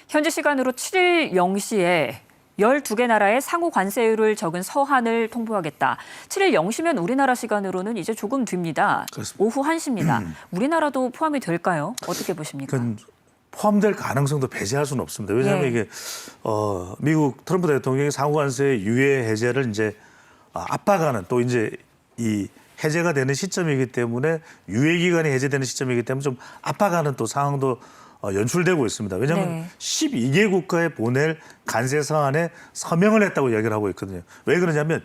현지 시간으로 7일 0시에 12개 나라의 상호 관세율을 적은 서한을 통보하겠다. 7일 0시면 우리나라 시간으로는 이제 조금 뒤입니다. 그렇습니다. 오후 1시입니다. 우리나라도 포함이 될까요? 어떻게 보십니까? 포함될 가능성도 배제할 수는 없습니다. 왜냐하면 예. 이게 미국 트럼프 대통령이 상호 관세 유예 해제를 이제 압박하는 또 이제 이 해제가 되는 시점이기 때문에 유예 기간이 해제되는 시점이기 때문에 좀 압박하는 또 상황도 연출되고 있습니다. 왜냐하면 네. 12개 국가에 보낼 관세 서한에 서명을 했다고 이야기를 하고 있거든요. 왜 그러냐면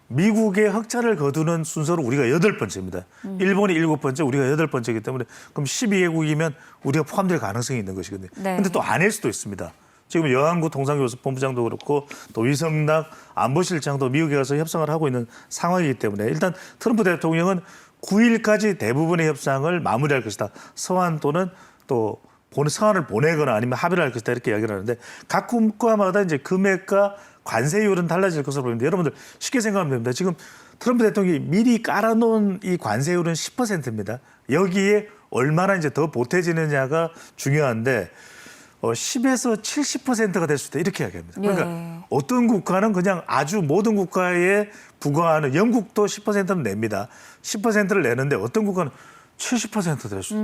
미국의 흑자를 거두는 순서로 우리가 8번째입니다. 일본이 7번째, 우리가 8번째이기 때문에 그럼 12개국이면 우리가 포함될 가능성이 있는 것이거든요. 그런데 네. 또 아닐 수도 있습니다. 지금 여한구 통상교섭본부장도 그렇고 또 위성락 안보실장도 미국에 가서 협상을 하고 있는 상황이기 때문에 일단 트럼프 대통령은 9일까지 대부분의 협상을 마무리할 것이다. 서한 또는 또 서한을 보내거나 아니면 합의를 할 것이다 이렇게 이야기를 하는데 각 국가마다 이제 금액과 관세율은 달라질 것으로 보이는데 여러분들 쉽게 생각하면 됩니다. 지금 트럼프 대통령이 미리 깔아놓은 이 관세율은 10%입니다. 여기에 얼마나 이제 더 보태지느냐가 중요한데 10에서 70%가 될 수 있다 이렇게 이야기합니다. 그러니까 네. 어떤 국가는 그냥 아주 모든 국가에 부과하는 영국도 10%는 냅니다. 10%를 내는데 어떤 국가는 70% 될 수 있다.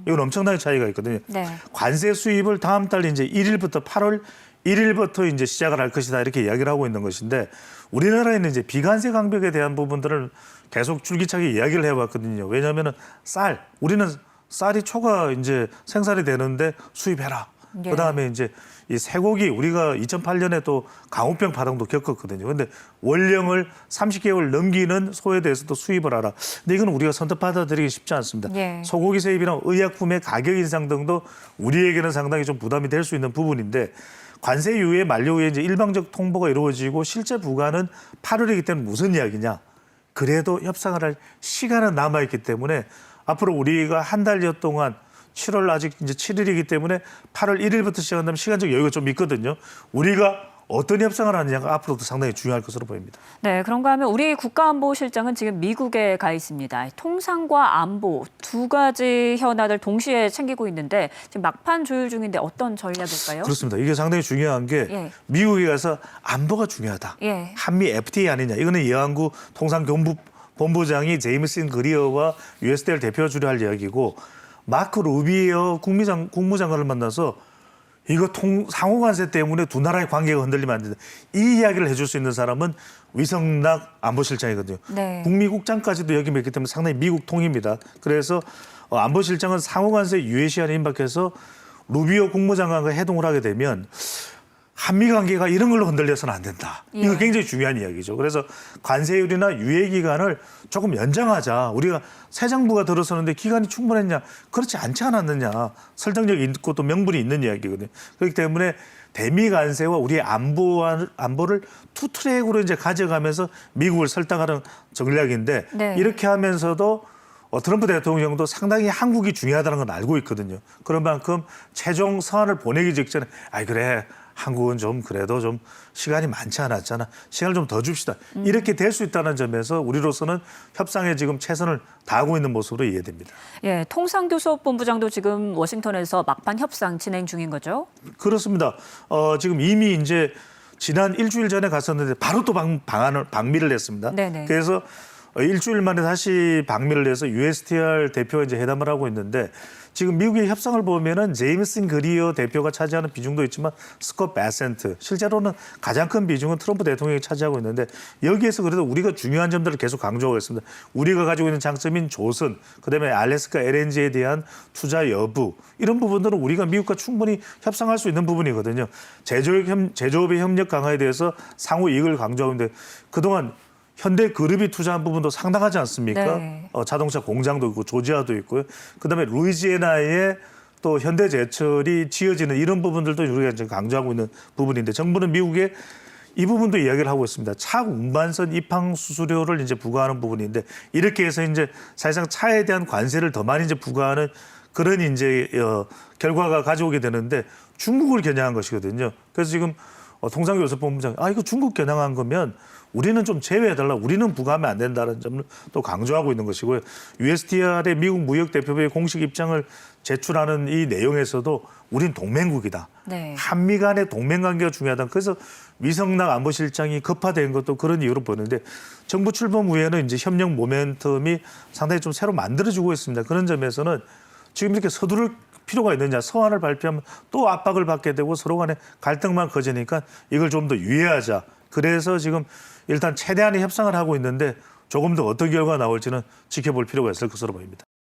이건 엄청나게 차이가 있거든요. 네. 관세 수입을 다음 달 이제 1일부터 8월 1일부터 이제 시작을 할 것이다 이렇게 이야기를 하고 있는 것인데 우리나라에는 이제 비관세 강벽에 대한 부분들을 계속 줄기차게 이야기를 해왔거든요. 왜냐하면은 우리는 쌀이 초가 이제 생산이 되는데 수입해라. 네. 그다음에 이제 이 쇠고기 우리가 2008년에 또 강우병 파동도 겪었거든요. 그런데 원령을 30개월 넘기는 소에 대해서도 수입을 하라. 근데 이건 우리가 선뜻 받아들이기 쉽지 않습니다. 예. 소고기 세입이나 의약품의 가격 인상 등도 우리에게는 상당히 좀 부담이 될 수 있는 부분인데 관세 유예 만료 후에 이제 일방적 통보가 이루어지고 실제 부과는 8월이기 때문에 무슨 이야기냐? 그래도 협상을 할 시간은 남아 있기 때문에 앞으로 우리가 한 달여 동안 7월 아직 이제 7일이기 때문에 8월 1일부터 시작한다면 시간적 여유가 좀 있거든요. 우리가 어떤 협상을 하느냐가 앞으로도 상당히 중요할 것으로 보입니다. 네, 그런가 하면 우리 국가안보실장은 지금 미국에 가 있습니다. 통상과 안보 두 가지 현안을 동시에 챙기고 있는데 지금 막판 조율 중인데 어떤 전략일까요? 그렇습니다. 이게 상당히 중요한 게 예. 미국에 가서 안보가 중요하다. 예. 한미 FTA 아니냐. 이거는 여한구 통상본부장이 제임슨 그리어와 USDL 대표 주례할 이야기고 마크 루비오 국무장관을 만나서 이거 상호관세 때문에 두 나라의 관계가 흔들리면 안 된다. 이 이야기를 해줄 수 있는 사람은 위성락 안보실장이거든요. 네. 북미국장까지도 역임했기 때문에 상당히 미국 통입니다. 그래서 안보실장은 상호관세 유예 시한에 임박해서 루비오 국무장관과 회동을 하게 되면 한미 관계가 이런 걸로 흔들려서는 안 된다. 이거 예. 굉장히 중요한 이야기죠. 그래서 관세율이나 유예 기간을 조금 연장하자. 우리가 새 정부가 들어서는데 기간이 충분했냐? 그렇지 않지 않았느냐. 설득력이 있고 또 명분이 있는 이야기거든요. 그렇기 때문에 대미 관세와 우리의 안보를 투 트랙으로 이제 가져가면서 미국을 설득하는 전략인데 네. 이렇게 하면서도 트럼프 대통령도 상당히 한국이 중요하다는 건 알고 있거든요. 그런 만큼 최종 서한을 보내기 직전에 그래. 한국은 좀 그래도 좀 시간이 많지 않았잖아. 시간을 좀 더 줍시다. 이렇게 될 수 있다는 점에서 우리로서는 협상에 지금 최선을 다하고 있는 모습으로 이해됩니다. 예, 통상교섭본부장도 지금 워싱턴에서 막판 협상 진행 중인 거죠? 그렇습니다. 지금 이미 이제 지난 일주일 전에 갔었는데 바로 또 방미를 했습니다. 네네. 그래서 일주일 만에 다시 방미를 해서 USTR 대표와 이제 회담을 하고 있는데 지금 미국의 협상을 보면은 제임슨 그리어 대표가 차지하는 비중도 있지만 스콧 베센트 실제로는 가장 큰 비중은 트럼프 대통령이 차지하고 있는데 여기에서 그래도 우리가 중요한 점들을 계속 강조하고 있습니다. 우리가 가지고 있는 장점인 조선, 그다음에 알래스카 LNG에 대한 투자 여부 이런 부분들은 우리가 미국과 충분히 협상할 수 있는 부분이거든요. 제조업의 협력 강화에 대해서 상호 이익을 강조하고 있는데 그동안 현대그룹이 투자한 부분도 상당하지 않습니까? 네. 자동차 공장도 있고 조지아도 있고요. 그다음에 루이지애나에 또 현대제철이 지어지는 이런 부분들도 우리가 지금 강조하고 있는 부분인데 정부는 미국에 이 부분도 이야기를 하고 있습니다. 차 운반선 입항 수수료를 이제 부과하는 부분인데 이렇게 해서 이제 사실상 차에 대한 관세를 더 많이 이제 부과하는 그런 이제 결과가 가져오게 되는데 중국을 겨냥한 것이거든요. 그래서 지금 통상교섭본부장 이거 중국 겨냥한 거면 우리는 좀 제외해달라. 우리는 부과하면 안 된다는 점을 또 강조하고 있는 것이고요. USTR의 미국 무역대표부의 공식 입장을 제출하는 이 내용에서도 우린 동맹국이다. 네. 한미 간의 동맹관계가 중요하다. 그래서 위성락 안보실장이 급화된 것도 그런 이유로 보는데 정부 출범 후에는 이제 협력 모멘텀이 상당히 좀 새로 만들어지고 있습니다. 그런 점에서는 지금 이렇게 서두를 필요가 있느냐. 서한을 발표하면 또 압박을 받게 되고 서로 간에 갈등만 커지니까 이걸 좀 더 유예하자. 그래서 지금 일단 최대한의 협상을 하고 있는데 조금 더 어떤 결과가 나올지는 지켜볼 필요가 있을 것으로 보입니다.